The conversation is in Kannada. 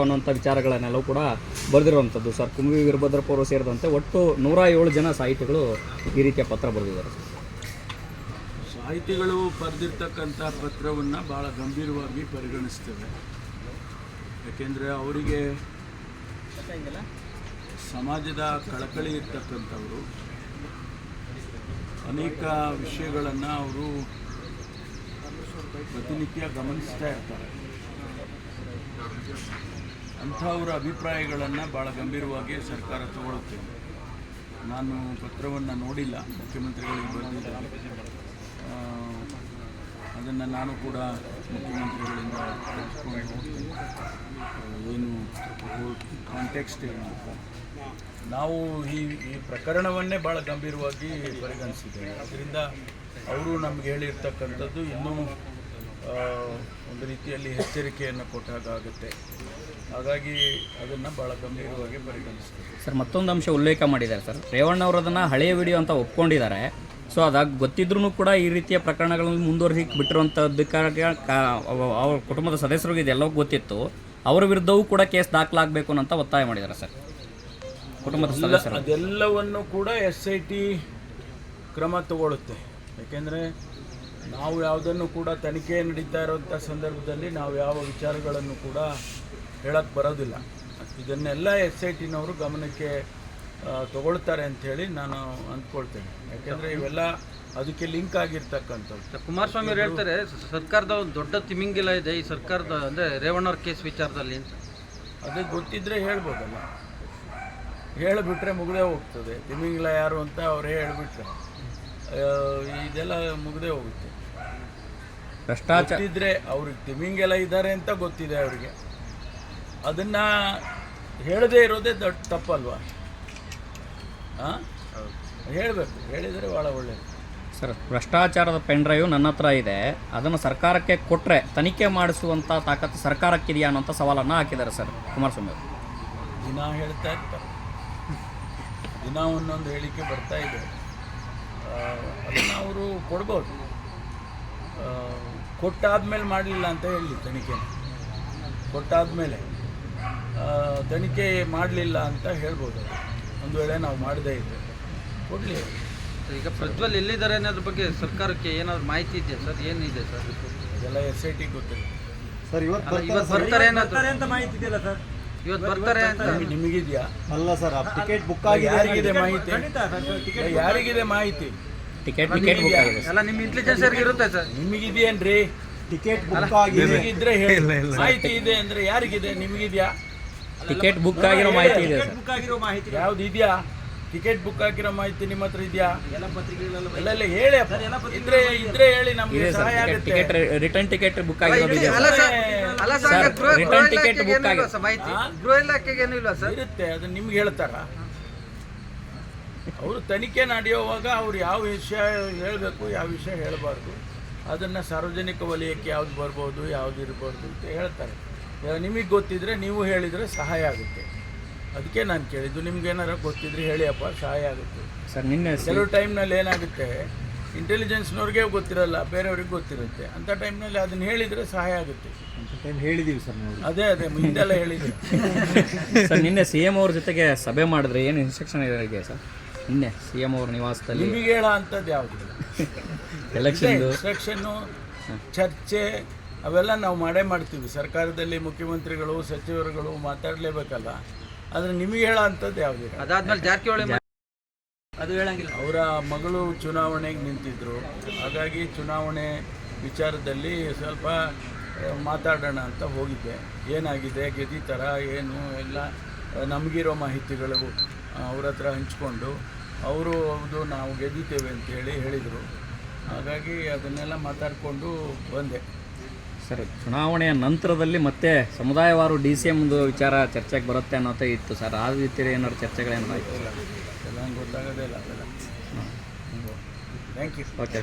ಅನ್ನುವಂಥ ವಿಚಾರಗಳನ್ನೆಲ್ಲವೂ ಕೂಡ ಬರೆದಿರುವಂಥದ್ದು ಸರ್. ಕುಂವಿ ವೀರಭದ್ರಪ್ಪ ಅವರು ಸೇರಿದಂತೆ ಒಟ್ಟು 107 ಜನ ಸಾಹಿತಿಗಳು ಈ ರೀತಿಯ ಪತ್ರ ಬರೆದಿದ್ದಾರೆ. ಸಾಹಿತಿಗಳು ಬರೆದಿರ್ತಕ್ಕಂಥ ಪತ್ರವನ್ನು ಭಾಳ ಗಂಭೀರವಾಗಿ ಪರಿಗಣಿಸ್ತೇವೆ. ಯಾಕೆಂದರೆ ಅವರಿಗೆ ಸಮಾಜದ ಕಳಕಳಿ ಇರ್ತಕ್ಕಂಥವರು, ಅನೇಕ ವಿಷಯಗಳನ್ನು ಅವರು ಪ್ರತಿನಿತ್ಯ ಗಮನಿಸ್ತಾ ಇರ್ತಾರೆ. ಅಂಥವರ ಅಭಿಪ್ರಾಯಗಳನ್ನು ಭಾಳ ಗಂಭೀರವಾಗಿ ಸರ್ಕಾರ ತಗೊಳ್ಳುತ್ತೆ. ನಾನು ಪತ್ರವನ್ನು ನೋಡಿಲ್ಲ, ಮುಖ್ಯಮಂತ್ರಿಗಳಿಗೆ ಬರೆದಿದ್ದಾರೆ. ಅದನ್ನು ನಾನು ಕೂಡ ಮುಖ್ಯಮಂತ್ರಿಗಳಿಂದ ತಿಳಿಸ್ಕೊಂಡು ಹೋಗ್ತೀನಿ. ಏನು ಕಾಂಟೆಕ್ಸ್ಟ್ ಏನು ಅಂತ ನಾವು ಈ ಪ್ರಕರಣವನ್ನೇ ಭಾಳ ಗಂಭೀರವಾಗಿ ಪರಿಗಣಿಸಿದ್ದೇವೆ. ಅದರಿಂದ ಅವರು ನಮಗೆ ಹೇಳಿರ್ತಕ್ಕಂಥದ್ದು ಇನ್ನೂ ಒಂದು ರೀತಿಯಲ್ಲಿ ಎಚ್ಚರಿಕೆಯನ್ನು ಕೊಟ್ಟಾಗುತ್ತೆ. ಹಾಗಾಗಿ ಅದನ್ನು ಭಾಳ ಗಂಭೀರವಾಗಿ ಪರಿಗಣಿಸ್ತೀವಿ. ಸರ್, ಮತ್ತೊಂದು ಅಂಶ ಉಲ್ಲೇಖ ಮಾಡಿದ್ದಾರೆ ಸರ್. ರೇವಣ್ಣ ಅವರು ಅದನ್ನು ಹಳೆಯ ವಿಡಿಯೋ ಅಂತ ಒಪ್ಕೊಂಡಿದ್ದಾರೆ. ಸೊ ಅದಾಗ ಗೊತ್ತಿದ್ರೂ ಕೂಡ ಈ ರೀತಿಯ ಪ್ರಕರಣಗಳನ್ನು ಮುಂದುವರಿಸಿ ಬಿಟ್ಟಿರುವಂಥದ್ದಕ್ಕಾಗಿ ಅವ್ರ ಕುಟುಂಬದ ಸದಸ್ಯರಿಗೆ ಇದೆಲ್ಲವೂ ಗೊತ್ತಿತ್ತು. ಅವರ ವಿರುದ್ಧವೂ ಕೂಡ ಕೇಸ್ ದಾಖಲಾಗಬೇಕು ಅಂತ ಒತ್ತಾಯ ಮಾಡಿದ್ದಾರೆ ಸರ್ ಕುಟುಂಬದ ಸದಸ್ಯರು. ಅದೆಲ್ಲವನ್ನು ಕೂಡ SIT ಕ್ರಮ ತಗೊಳ್ಳುತ್ತೆ. ಯಾಕೆಂದರೆ ನಾವು ಯಾವುದನ್ನು ಕೂಡ ತನಿಖೆ ನಡೀತಾ ಇರೋಂಥ ಸಂದರ್ಭದಲ್ಲಿ ನಾವು ಯಾವ ವಿಚಾರಗಳನ್ನು ಕೂಡ ಹೇಳಕ್ಕೆ ಬರೋದಿಲ್ಲ. ಇದನ್ನೆಲ್ಲ SITನವರು ಗಮನಕ್ಕೆ ತಗೊಳ್ತಾರೆ ಅಂಥೇಳಿ ನಾನು ಅಂದ್ಕೊಳ್ತೇನೆ. ಯಾಕೆಂದರೆ ಇವೆಲ್ಲ ಅದಕ್ಕೆ ಲಿಂಕ್ ಆಗಿರ್ತಕ್ಕಂಥದ್ದು. ಕುಮಾರಸ್ವಾಮಿ ಅವರು ಹೇಳ್ತಾರೆ ಸರ್ಕಾರದ ಒಂದು ದೊಡ್ಡ ತಿಮಿಂಗಿಲ ಇದೆ ಈ ಸರ್ಕಾರದ, ಅಂದರೆ ರೇವಣ್ಣವ್ರ ಕೇಸ್ ವಿಚಾರದಲ್ಲಿ ಅಂತ. ಅದೇ ಗೊತ್ತಿದ್ದರೆ ಹೇಳ್ಬೋದಲ್ಲ, ಹೇಳಿಬಿಟ್ರೆ ಮುಗ್ದೇ ಹೋಗ್ತದೆ. ತಿಮಿಂಗಿಲ ಯಾರು ಅಂತ ಅವರೇ ಹೇಳಿಬಿಟ್ರೆ ಇದೆಲ್ಲ ಮುಗ್ದೇ ಹೋಗುತ್ತೆ. ಭ್ರಷ್ಟಾಚಾರ ಇದ್ದರೆ ಅವ್ರಿಗೆ ತಿಮಿಂಗೆಲ್ಲ ಇದ್ದಾರೆ ಅಂತ ಗೊತ್ತಿದೆ ಅವರಿಗೆ, ಅದನ್ನು ಹೇಳದೇ ಇರೋದೇ ದೊಡ್ಡ ತಪ್ಪಲ್ವಾ? ಹಾಂ, ಹೇಳಬೇಕು. ಹೇಳಿದರೆ ಭಾಳ ಒಳ್ಳೆಯದು ಸರ್. ಭ್ರಷ್ಟಾಚಾರದ ಪೆನ್ ಡ್ರೈವ್ ನನ್ನ ಹತ್ರ ಇದೆ, ಅದನ್ನು ಸರ್ಕಾರಕ್ಕೆ ಕೊಟ್ಟರೆ ತನಿಖೆ ಮಾಡಿಸುವಂಥ ತಾಕತ್ತು ಸರ್ಕಾರಕ್ಕಿದೆಯಾ ಅನ್ನೋಂಥ ಸವಾಲನ್ನು ಹಾಕಿದ್ದಾರೆ ಸರ್ ಕುಮಾರಸ್ವಾಮಿ ಅವರು. ದಿನ ಹೇಳ್ತಾ ಇರ್ತಾರೆ, ದಿನ ಒಂದೊಂದು ಹೇಳಿಕೆ ಬರ್ತಾ ಇದೆ. ಅದನ್ನು ಅವರು ಕೊಡ್ಬೋದು. ಕೊಟ್ಟಾದ್ಮೇಲೆ ಮಾಡಲಿಲ್ಲ ಅಂತ ಹೇಳಿ ತನಿಖೆ ಕೊಟ್ಟಾದಮೇಲೆ ತನಿಖೆ ಮಾಡಲಿಲ್ಲ ಅಂತ ಹೇಳ್ಬೋದು. ಒಂದು ವೇಳೆ ನಾವು ಮಾಡದೇ ಇದ್ದರೆ ಕೊಡಲಿ. ಈಗ ಪ್ರಜ್ವಲ್ ಎಲ್ಲಿದ್ದಾರೆ ಅನ್ನೋದ್ರ ಬಗ್ಗೆ ಸರ್ಕಾರಕ್ಕೆ ಏನಾದರೂ ಮಾಹಿತಿ ಇದೆಯಾ ಸರ್? ಏನಿದೆ ಸರ್? ಅದೆಲ್ಲ SIT ಗೊತ್ತಿಲ್ಲ ಸರ್. ಇವತ್ತು ಬರ್ತಾರೆ ಅಂತ ಮಾಹಿತಿ ಇದೆಯಲ್ಲ ಸರ್? ಇವತ್ತು ಬರ್ತಾರೆ ಅಂತ ನಿಮಗಿದೆಯಾ? ಅಲ್ಲ ಸರ್, ಟಿಕೆಟ್ ಬುಕ್ ಆಗಿ ಯಾರಿಗಿದೆ ಮಾಹಿತಿ? ಯಾರಿಗಿದೆ ಮಾಹಿತಿ? ಟಿಕೆಟ್ ಬುಕ್ ಆಗಿದೆ ಎಲ್ಲ ನಿಮ್ಮ ಇಂಟೆಲಿಜೆನ್ಸ್ ಇರುತ್ತೆ ಸರ್. ನಿಮಗಿದೆಯೇನ್ರಿ? ಟಿಕೆಟ್ ಬುಕ್ ಆಗಿ ನಿಮಗಿದ್ರೆ ಹೇಳಿ. ಮಾಹಿತಿ ಇದೆ ಅಂದರೆ ಯಾರಿಗಿದೆ? ನಿಮಗಿದೆಯಾ? ಟಿಕೆಟ್ ಬುಕ್ ಆಗಿರೋ ಮಾಹಿತಿ ಇದೆ ಸರ್. ಯಾವ್ದು ಇದೆಯಾ? ಟಿಕೆಟ್ ಬುಕ್ ಆಗಿರೋ ಮಾಹಿತಿ ನಿಮ್ಮ ಹತ್ರ ಇದೆಯಾ? ಎಲ್ಲ ಹೇಳಿ. ಇದ್ರೆ ಹೇಳಿ, ನಮಗೆ ಸಹಾಯ ಆಗುತ್ತೆ. ಟಿಕೆಟ್ ರಿಟರ್ನ್ ಟಿಕೆಟ್ ಬುಕ್ ಆಗಿರೋದು ಇದೆ ಸರ್. ರಿಟರ್ನ್ ಟಿಕೆಟ್ ಬುಕ್ ಆಗಿರೋ ಮಾಹಿತಿ ಗೃಹ ಇಲಾಖೆಗೆ ಏನೂ ಇಲ್ಲ ಸರ್. ಇರುತ್ತೆ, ಅದನ್ನ ನಿಮ್ಗೆ ಹೇಳ್ತಾರ? ಅವರು ತನಿಖೆ ನಡೆಯುವಾಗ ಅವ್ರು ಯಾವ ವಿಷಯ ಹೇಳಬೇಕು, ಯಾವ ವಿಷಯ ಹೇಳಬಾರ್ದು, ಅದನ್ನು ಸಾರ್ವಜನಿಕ ವಲಯಕ್ಕೆ ಯಾವ್ದು ಬರ್ಬೋದು, ಯಾವ್ದು ಇರ್ಬಾರ್ದು ಅಂತ ಹೇಳ್ತಾರೆ. ನಿಮಗೆ ಗೊತ್ತಿದ್ರೆ ನೀವು ಹೇಳಿದರೆ ಸಹಾಯ ಆಗುತ್ತೆ. ಅದಕ್ಕೆ ನಾನು ಕೇಳಿದ್ದು, ನಿಮ್ಗೆ ಏನಾರು ಗೊತ್ತಿದ್ರೆ ಹೇಳಿಯಪ್ಪ, ಸಹಾಯ ಆಗುತ್ತೆ ಸರ್. ನಿನ್ನೆ ಕೆಲವು ಟೈಮ್ನಲ್ಲಿ ಏನಾಗುತ್ತೆ, ಇಂಟೆಲಿಜೆನ್ಸ್ನವ್ರಿಗೆ ಗೊತ್ತಿರಲ್ಲ, ಬೇರೆಯವ್ರಿಗೆ ಗೊತ್ತಿರುತ್ತೆ. ಅಂಥ ಟೈಮ್ನಲ್ಲಿ ಅದನ್ನು ಹೇಳಿದರೆ ಸಹಾಯ ಆಗುತ್ತೆ. ಹೇಳಿದ್ದೀವಿ ಸರ್ ನಾವು. ಅದೇ ಮುಂದೆಲ್ಲ ಹೇಳಿದ್ದೀವಿ ಸರ್. ನಿನ್ನೆ CM ಅವ್ರ ಜೊತೆಗೆ ಸಭೆ ಮಾಡಿದ್ರೆ ಏನು ಇನ್ಸ್ಟ್ರಕ್ಷನ್ ಇದೆ ಸರ್? ನಿನ್ನೆ CM ಅವ್ರ ನಿವಾಸದಲ್ಲಿ ನಿಮಗೆ ಹೇಳೋ ಅಂಥದ್ದು ಯಾವುದಿಲ್ಲ. ಇನ್ಸ್ಟ್ರಕ್ಷನ್ನು, ಚರ್ಚೆ ಅವೆಲ್ಲ ನಾವು ಮಾಡ್ತೀವಿ. ಸರ್ಕಾರದಲ್ಲಿ ಮುಖ್ಯಮಂತ್ರಿಗಳು, ಸಚಿವರುಗಳು ಮಾತಾಡಲೇಬೇಕಲ್ಲ. ಆದರೆ ನಿಮಗೆ ಹೇಳೋ ಅಂಥದ್ದು ಯಾವುದಿಲ್ಲ. ಅದಾದ್ಮೇಲೆ ಜಾರಕಿಹೊಳಿ ಅದು ಹೇಳಂಗಿಲ್ಲ. ಅವರ ಮಗಳು ಚುನಾವಣೆಗೆ ನಿಂತಿದ್ದರು. ಹಾಗಾಗಿ ಚುನಾವಣೆ ವಿಚಾರದಲ್ಲಿ ಸ್ವಲ್ಪ ಮಾತಾಡೋಣ ಅಂತ ಹೋಗಿದ್ದೆ. ಏನಾಗಿದೆ, ಗೆದ್ದಿತರ ಏನು ಎಲ್ಲ ನಮಗಿರೋ ಮಾಹಿತಿಗಳು ಅವ್ರ ಹತ್ರ ಹಂಚ್ಕೊಂಡು ಅವರು ಹೌದು ನಾವು ಗೆದ್ದಿದ್ದೇವೆ ಅಂತೇಳಿ ಹೇಳಿದರು. ಹಾಗಾಗಿ ಅದನ್ನೆಲ್ಲ ಮಾತಾಡಿಕೊಂಡು ಬಂದೆ ಸರ್. ಚುನಾವಣೆಯ ನಂತರದಲ್ಲಿ ಮತ್ತೆ ಸಮುದಾಯವಾರು DCM ವಿಚಾರ ಚರ್ಚೆಗೆ ಬರುತ್ತೆ ಅನ್ನೋದೇ ಇತ್ತು ಸರ್. ಆ ರೀತಿ ಏನಾದ್ರು ಚರ್ಚೆಗಳೇನಾಯ್ತು? ಎಲ್ಲ ಗೊತ್ತಾಗೋದೇ ಇಲ್ಲ ಅದೆಲ್ಲ. Thank you. ಓಕೆ.